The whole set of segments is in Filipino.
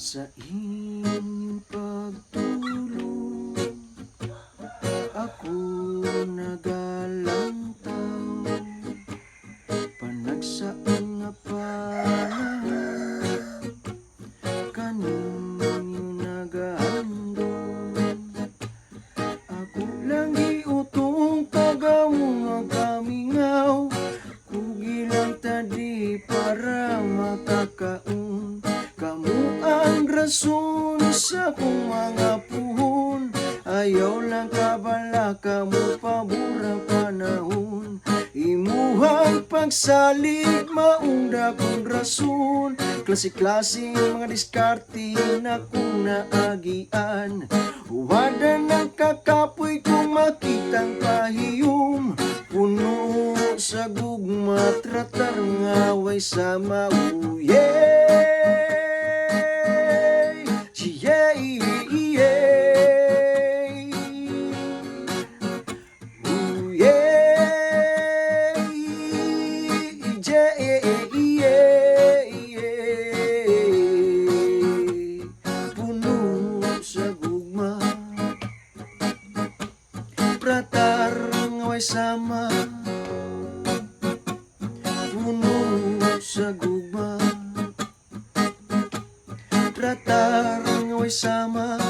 Sa inyong pagtulong ako nagalantaw, panagsaang nga panahon kaninyo nagahandom. Ako lang giutong tagamong kamingaw, kugilang tadi para makakaon. Kamu ang rason sa kong mga puhon, ayaw lang kabala kamu paburang panahon. Imuhang pagsalig maunda kong rason, klase-klase mga diskarte na kong naagian. Wada ng kakapoy kung makitang pahiyom, puno sa gugma tratar ngaway sa mauye. Pratar ngaway sama, puno sa gugma. Pratar ngaway sama,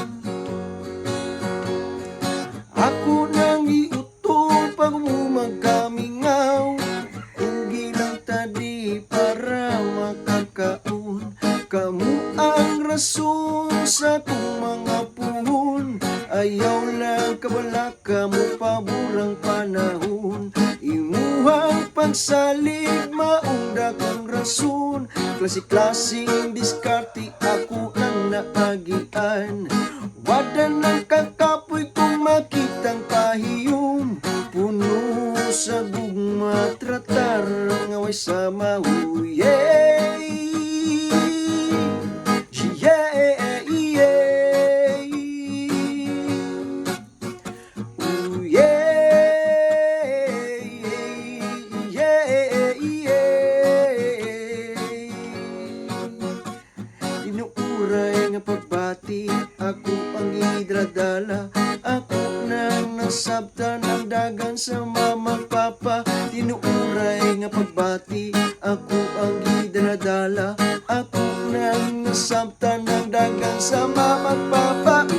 ako nang iutong pag umagkamingaw, ugi lang tadi para makakaon. Kamu ang rason sa kong mga puhon, ayaw lang kabala kamu paburang panahon. Imuhang pagsalig maunda kong rason, klase-klaseng diskarte ako nang naagian. Wada ng kakapoy kung makitang pahiyom, puno sa gugma tratar ngaway sa mahuye. Inuuray nga pagbati, ako ang idradala, ako nang nasabtan ang dagan sa mama papa. Inuuray nga pagbati, ako ang idradala, ako nang nasabtan ang dagan sa mama papa.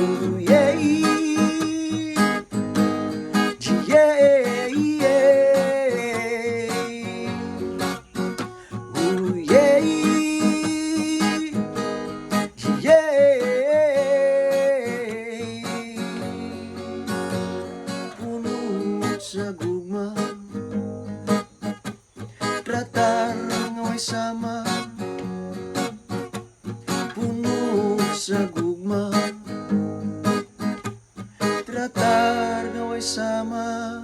Sa gugma, tratar ngaway sama, puno sa gugma. Tratar ngaway sama.